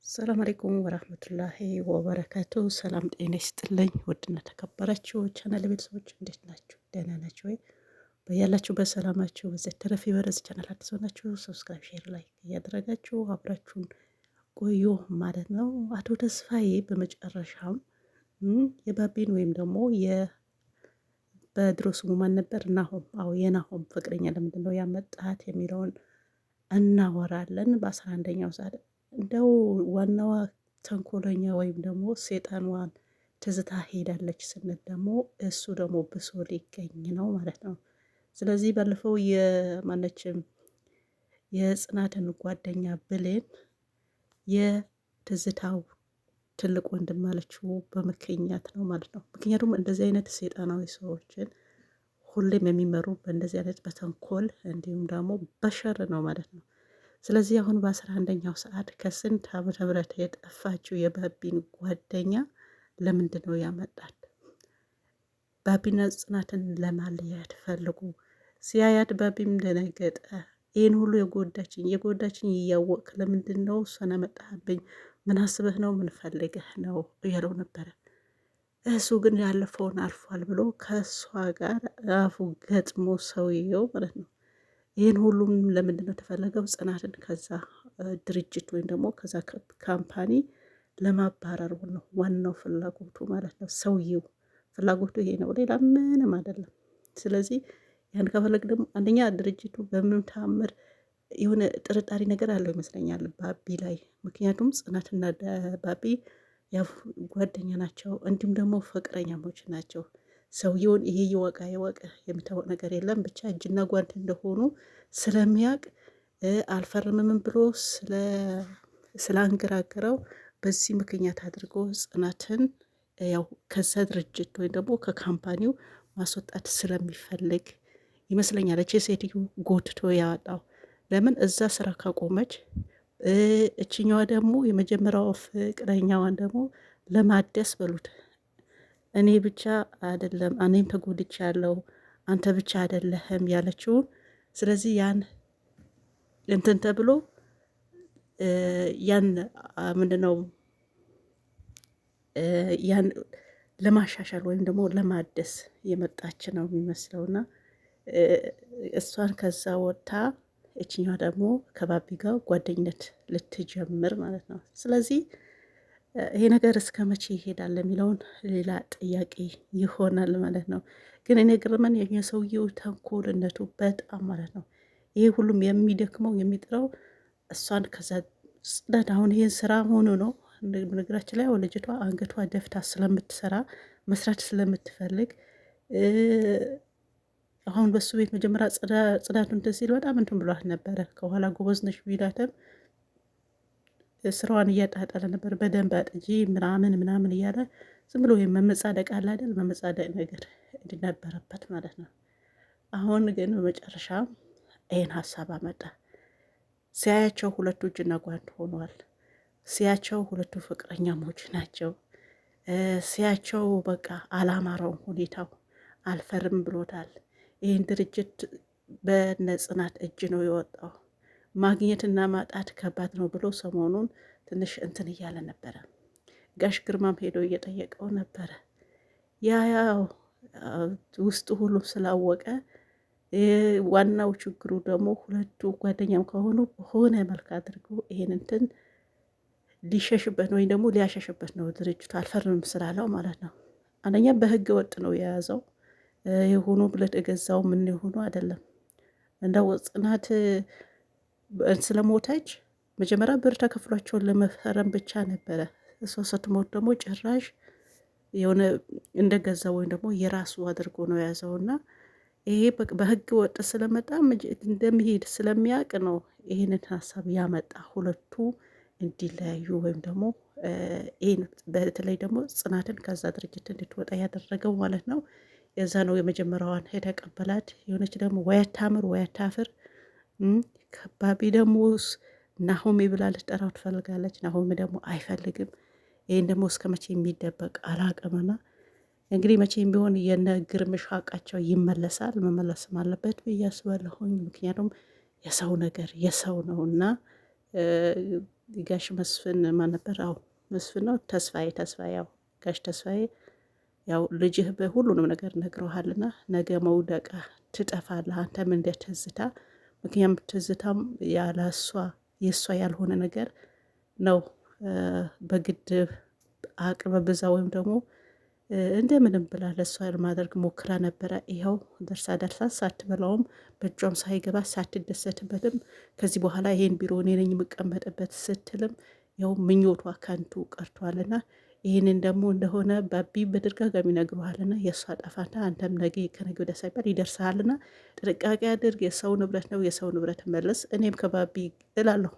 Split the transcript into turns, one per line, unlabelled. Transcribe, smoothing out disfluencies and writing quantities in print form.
ሰላም አለይኩም ወራህመቱላሂ ወበረካቱ። ሰላም ጤና ይስጥልኝ። ውድና ተከበራችሁ ቻናል ቤተሰቦች እንዴት ናችሁ? ደህና ናችሁ ወይ? በያላችሁ በሰላማችሁ በዘት ተረፍ ይበረዝ። ቻናል አዲስ ሆናችሁ ሰብስክራይብ፣ ሼር፣ ላይክ እያደረጋችሁ አብራችሁን ቆዩ ማለት ነው። አቶ ተስፋዬ በመጨረሻም የባቢን ወይም ደግሞ በድሮ ስሙ ማን ነበር? ናሆም። አዎ የናሆም ፍቅረኛ ለምንድን ነው ያመጣት የሚለውን እናወራለን በ11ኛው ሰዓት። እንደው ዋናዋ ተንኮለኛ ወይም ደግሞ ሴጣንዋን ትዝታ ሄዳለች ስንል ደግሞ እሱ ደግሞ ብሶ ሊገኝ ነው ማለት ነው። ስለዚህ ባለፈው የማነችም የጽናትን ጓደኛ ብሌን የትዝታው ትልቅ ወንድም አለችው በምክንያት ነው ማለት ነው። ምክንያቱም እንደዚህ አይነት ሴጣናዊ ሰዎችን ሁሌም የሚመሩ በእንደዚህ አይነት በተንኮል እንዲሁም ደግሞ በሸር ነው ማለት ነው። ስለዚህ አሁን በ11ኛው ሰዓት ከስንት ዓመተ ምህረት የጠፋችው የባቢን ጓደኛ ለምንድን ነው ያመጣት? ባቢና ጽናትን ለማለያየት ፈልጉ። ሲያያት ባቢም ደነገጠ። ይህን ሁሉ የጎዳችኝ እያወቅ ለምንድን ነው እሷን ያመጣህብኝ? ምን አስበህ ነው? ምን ፈልገህ ነው እያለው ነበረ። እሱ ግን ያለፈውን አልፏል ብሎ ከእሷ ጋር አፉ ገጥሞ ሰውየው ማለት ነው። ይህን ሁሉም ለምንድን ነው ተፈለገው? ጽናትን ከዛ ድርጅት ወይም ደግሞ ከዛ ካምፓኒ ለማባረር ነው ዋናው ፍላጎቱ ማለት ነው። ሰውየው ፍላጎቱ ይሄ ነው፣ ሌላ ምንም አይደለም። ስለዚህ ያን ከፈለግ ደግሞ አንደኛ ድርጅቱ በምንም ተአምር የሆነ ጥርጣሬ ነገር አለው ይመስለኛል ባቢ ላይ። ምክንያቱም ጽናትና ባቢ ያው ጓደኛ ናቸው፣ እንዲሁም ደግሞ ፍቅረኛሞች ናቸው። ሰውየውን ይሄ ይወቃ የሚታወቅ ነገር የለም። ብቻ እጅና ጓንት እንደሆኑ ስለሚያውቅ አልፈርምም ብሎ ስላንገራገረው በዚህ ምክንያት አድርጎ ጽናትን ያው ከዛ ድርጅት ወይም ደግሞ ከካምፓኒው ማስወጣት ስለሚፈልግ ይመስለኛል እቺ ሴትዮ ጎትቶ ያወጣው። ለምን እዛ ስራ ካቆመች እችኛዋ ደግሞ የመጀመሪያው ፍቅረኛዋን ደግሞ ለማደስ በሉት እኔ ብቻ አይደለም እኔም ተጎድቻ ያለው አንተ ብቻ አይደለህም ያለችውን። ስለዚህ ያን እንትን ተብሎ ያን ምንድነው ያን ለማሻሻል ወይም ደግሞ ለማደስ የመጣች ነው የሚመስለውና እሷን ከዛ ወጥታ እችኛዋ ደግሞ ከባቢ ጋር ጓደኝነት ልትጀምር ማለት ነው። ስለዚህ ይሄ ነገር እስከ መቼ ይሄዳል የሚለውን ሌላ ጥያቄ ይሆናል ማለት ነው። ግን እኔ ግርመን የሰውየው ተንኮልነቱ በጣም ማለት ነው። ይሄ ሁሉም የሚደክመው የሚጥረው እሷን ከዛ ጽዳት አሁን ይሄን ስራ ሆኖ ነው። በነገራችን ላይ ልጅቷ አንገቷ ደፍታ ስለምትሰራ መስራት ስለምትፈልግ አሁን በሱ ቤት መጀመሪያ ጽዳቱ እንትን ሲል በጣም እንትን ብሏት ነበረ። ከኋላ ጎበዝ ነሽ ቢላትም ስራዋን እያጣጣለ ነበር። በደንብ አጥጂ ምናምን እያለ ዝም ብሎ መመጻደቅ አለ አይደል? መመጻደቅ ነገር እንዲነበረበት ማለት ነው። አሁን ግን በመጨረሻ ይህን ሀሳብ አመጣ። ሲያያቸው ሁለቱ እጅና ጓንት ሆኗል። ሲያቸው ሁለቱ ፍቅረኛሞች ናቸው። ሲያቸው በቃ አላማረውም ሁኔታው፣ አልፈርም ብሎታል። ይህን ድርጅት በነጽናት እጅ ነው የወጣው። ማግኘትና ማጣት ከባድ ነው ብሎ ሰሞኑን ትንሽ እንትን እያለ ነበረ። ጋሽ ግርማም ሄዶ እየጠየቀው ነበረ። ያው ውስጡ ሁሉም ስላወቀ ዋናው ችግሩ ደግሞ ሁለቱ ጓደኛም ከሆኑ በሆነ መልክ አድርጎ ይሄን እንትን ሊሸሽበት ወይም ደግሞ ሊያሸሽበት ነው ድርጅቱ አልፈርምም ስላለው ማለት ነው። አንደኛ በህገ ወጥ ነው የያዘው። የሆኑ ብለት የገዛው ምን የሆኑ አይደለም። እንደው ጽናት ስለሞተች መጀመሪያ ብር ተከፍሏቸውን ለመፈረም ብቻ ነበረ። እሷ ስትሞት ደግሞ ጭራሽ የሆነ እንደገዛ ወይም ደግሞ የራሱ አድርጎ ነው የያዘውና ይሄ በህገ ወጥ ስለመጣ እንደሚሄድ ስለሚያውቅ ነው ይሄንን ሀሳብ ያመጣ ሁለቱ እንዲለያዩ ወይም ደግሞ ይሄን በተለይ ደግሞ ጽናትን ከዛ ድርጅት እንድትወጣ ያደረገው ማለት ነው። የዛ ነው የመጀመሪያዋን የተቀበላት። የሆነች ደግሞ ወይ አታምር ወይ አታፍር። ከባቢ ደግሞ ናሆሜ ብላ ልትጠራው ትፈልጋለች። ናሆሜ ደግሞ አይፈልግም። ይህን ደግሞ እስከ መቼ የሚደበቅ አላቅምና እንግዲህ መቼም ቢሆን የነ ግርምሽ ሀቃቸው ይመለሳል፣ መመለስም አለበት ብዬ አስባለሁኝ። ምክንያቱም የሰው ነገር የሰው ነው እና ጋሽ መስፍን ማን ነበር? አዎ መስፍን ነው። ተስፋዬ ያው ጋሽ ተስፋዬ ያው ልጅህ በሁሉንም ነገር ነግረዋልና ነገ መውደቃ ትጠፋለህ አንተም እንደ ትዝታ። ምክንያቱም ትዝታም ያለ እሷ የእሷ ያልሆነ ነገር ነው በግድብ አቅበ ብዛ ወይም ደግሞ እንደምንም ብላ ለእሷ ለማድረግ ሞክራ ነበረ። ይኸው ደርሳ ሳትበላውም በእጇም ሳይገባ ሳትደሰትበትም ከዚህ በኋላ ይሄን ቢሮ እኔ ነኝ የምቀመጥበት ስትልም ያው ምኞቷ ከንቱ ቀርቷልና ይህንን ደግሞ እንደሆነ ባቢ በተደጋጋሚ ነግሮሃልና የእሷ ጠፋታ አንተም ነገ ከነገ ወዲያ ሳይባል ይደርሳልና ጥንቃቄ አድርግ። የሰው ንብረት ነው፣ የሰው ንብረት መለስ። እኔም ከባቢ እላለሁ።